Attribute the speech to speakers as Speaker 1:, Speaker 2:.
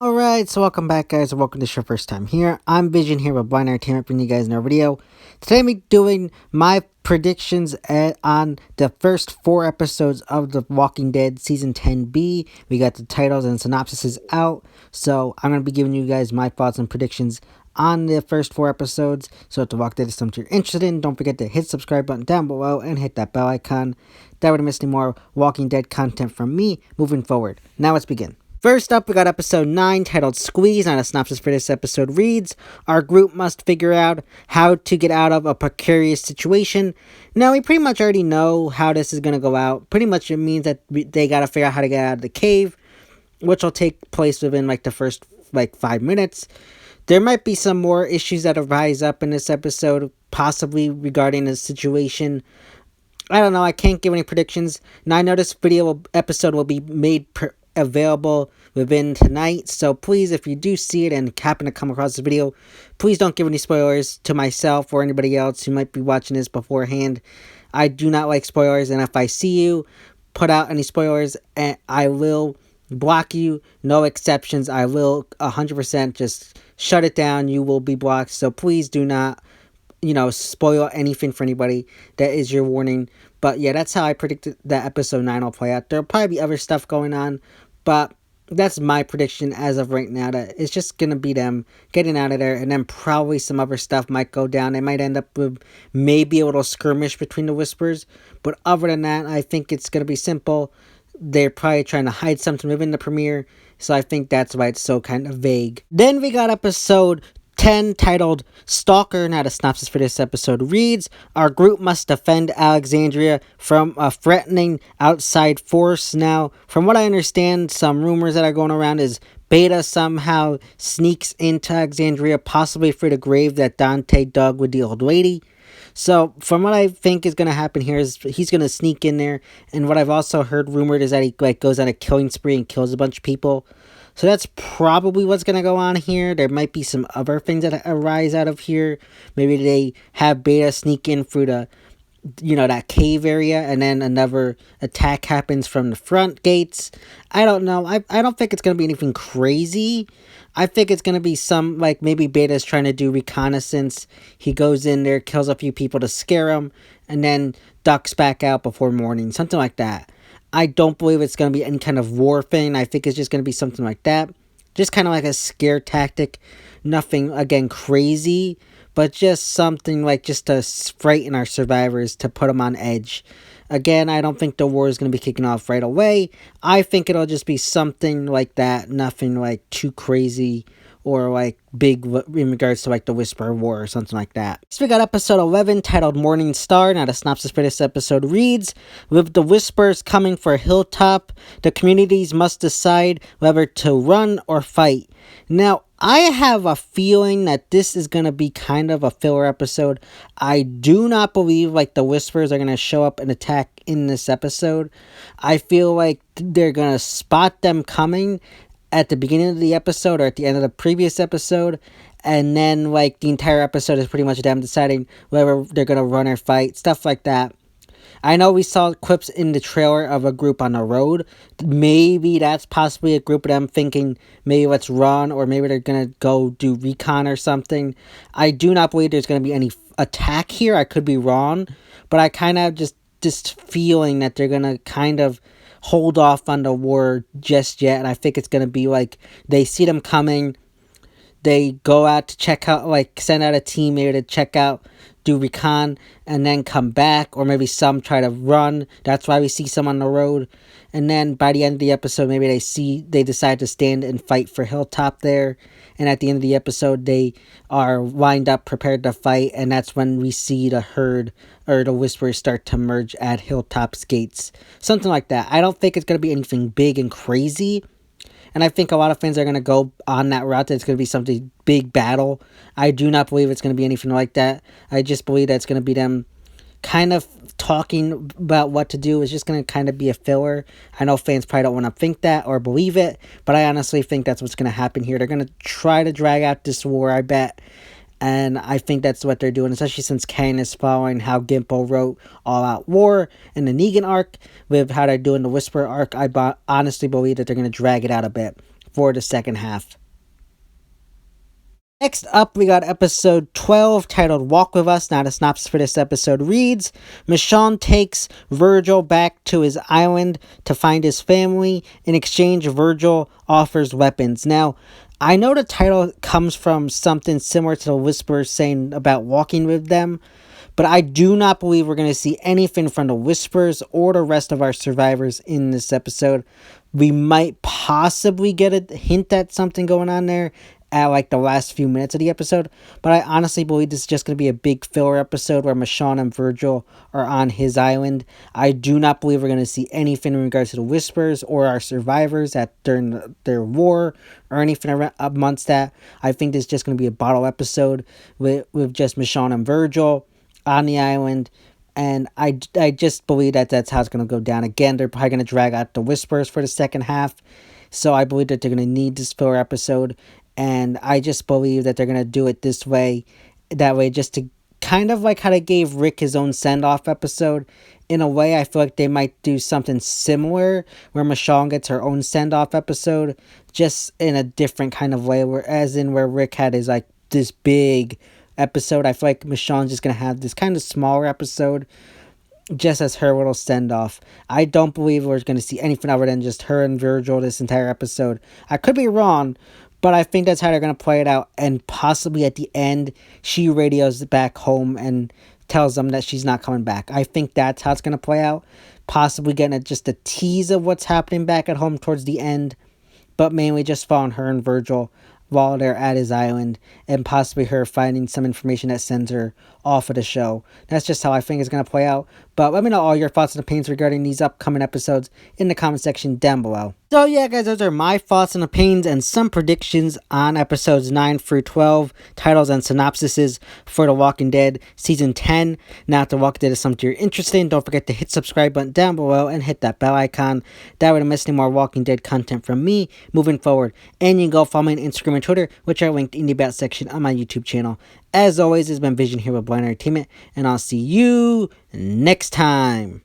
Speaker 1: Alright, so welcome back guys, and welcome to your first time here. I'm Vision here with Blind Entertainment, bringing you guys another video. Today I'm doing my predictions on the first 4 episodes of The Walking Dead Season 10B. We got the titles and synopsis out, so I'm going to be giving you guys my thoughts and predictions on the first 4 episodes. So if The Walking Dead is something you're interested in, don't forget to hit the subscribe button down below and hit that bell icon. That would miss any more Walking Dead content from me moving forward. Now let's begin. First up, we got episode 9 titled Squeeze. Now, the synopsis for this episode reads, our group must figure out how to get out of a precarious situation. Now, we pretty much already know how this is going to go out. Pretty much it means that they got to figure out how to get out of the cave, which will take place within the first 5 minutes. There might be some more issues that arise up in this episode, possibly regarding the situation. I don't know, I can't give any predictions. Now, I know this episode will be made available within tonight, so please, if you do see it and happen to come across this video, please don't give any spoilers to myself or anybody else who might be watching this beforehand. I do not like spoilers, and if I see you put out any spoilers, I will block you. No exceptions. I will 100% just shut it down. You will be blocked, so please do not spoil anything for anybody. That is your warning. But yeah, that's how I predicted that episode 9 will play out. There'll probably be other stuff going on, but that's my prediction as of right now, that it's just going to be them getting out of there, and then probably some other stuff might go down. They might end up with maybe a little skirmish between the Whispers, but other than that, I think it's going to be simple. They're probably trying to hide something within the premiere, so I think that's why it's so kind of vague. Then we got episode 10 titled Stalker. Now, the synopsis for this episode reads, our group must defend Alexandria from a threatening outside force. Now, from what I understand, some rumors that are going around is Beta somehow sneaks into Alexandria, possibly through the grave that Dante dug with the old lady. So, from what I think is going to happen here is he's going to sneak in there, and what I've also heard rumored is that he goes on a killing spree and kills a bunch of people. So that's probably what's going to go on here. There might be some other things that arise out of here. Maybe they have Beta sneak in through the, that cave area, and then another attack happens from the front gates. I don't know. I don't think it's going to be anything crazy. I think it's going to be some, maybe Beta's trying to do reconnaissance. He goes in there, kills a few people to scare him, and then ducks back out before morning. Something like that. I don't believe it's going to be any kind of war thing. I think it's just going to be something like that. Just kind of like a scare tactic. Nothing, again, crazy. But just something just to frighten our survivors, to put them on edge. Again, I don't think the war is going to be kicking off right away. I think it'll just be something like that. Nothing too crazy or big in regards to the Whisper War or something like that. So we got episode 11 titled Morningstar. Now, the synopsis for this episode reads, with the Whispers coming for Hilltop, the communities must decide whether to run or fight. Now, I have a feeling that this is going to be kind of a filler episode. I do not believe the Whispers are going to show up and attack in this episode. I feel like they're going to spot them coming at the beginning of the episode or at the end of the previous episode, and then the entire episode is pretty much them deciding whether they're going to run or fight, stuff like that. I know we saw clips in the trailer of a group on the road. Maybe that's possibly a group of them thinking, maybe let's run, or maybe they're going to go do recon or something. I do not believe there's going to be any attack here. I could be wrong, but I kind of just feeling that they're going to kind of hold off on the war just yet, and I think it's going to be they see them coming, they go out to check out, send out a team maybe to check out, do recon, and then come back, or maybe some try to run. That's why we see some on the road, and then by the end of the episode, maybe they decide to stand and fight for Hilltop there, and at the end of the episode, they are lined up, prepared to fight, and that's when we see the herd or the Whisperers start to merge at Hilltop's gates. Something like that. I don't think it's going to be anything big and crazy, and I think a lot of fans are going to go on that route, that it's going to be something big battle. I do not believe it's going to be anything like that. I just believe that it's going to be them kind of talking about what to do. Is just going to kind of be a filler. I know fans probably don't want to think that or believe it, but I honestly think that's what's going to happen here. They're going to try to drag out this war, I bet. And I think that's what they're doing, especially since Kane is following how Gimpo wrote All Out War and the Negan arc with how they're doing the Whisper arc. Honestly believe that they're going to drag it out a bit for the second half. Next up, we got episode 12 titled Walk With Us. Now, the synopsis for this episode reads, Michonne takes Virgil back to his island to find his family. In exchange, Virgil offers weapons. Now, I know the title comes from something similar to the Whisperers saying about walking with them, but I do not believe we're going to see anything from the Whisperers or the rest of our survivors in this episode. We might possibly get a hint at something going on there at like the last few minutes of the episode, but I honestly believe this is just going to be a big filler episode where Michonne and Virgil are on his island. I do not believe we're going to see anything in regards to the Whisperers or our survivors during their war or anything amongst that. I think this is just going to be a bottle episode with just Michonne and Virgil on the island. And I just believe that that's how it's going to go down. Again, they're probably going to drag out the Whisperers for the second half. So I believe that they're going to need this filler episode. And I just believe that they're going to do it this way. That way, just to kind of like how they gave Rick his own send-off episode. In a way, I feel like they might do something similar where Michonne gets her own send-off episode. Just in a different kind of way. Where Rick had his like this big episode. I feel like Michonne's just going to have this kind of smaller episode just as her little send-off. I don't believe we're going to see anything other than just her and Virgil this entire episode. I could be wrong, but I think that's how they're going to play it out. And possibly at the end, she radios back home and tells them that she's not coming back. I think that's how it's going to play out. Possibly getting just a tease of what's happening back at home towards the end. But mainly just following her and Virgil while they're at his island, and possibly her finding some information that sends her off of the show. That's just how I think it's going to play out. But let me know all your thoughts and opinions regarding these upcoming episodes in the comment section down below. So yeah, guys, those are my thoughts and opinions and some predictions on episodes 9 through 12, titles and synopsises for The Walking Dead Season 10. Now, if The Walking Dead is something you're interested in, don't forget to hit subscribe button down below and hit that bell icon. That way you don't miss any more Walking Dead content from me moving forward. And you can go follow me on Instagram and Twitter, which are linked in the about section on my YouTube channel. As always, it's been Vision here with Blind Entertainment, and I'll see you next time.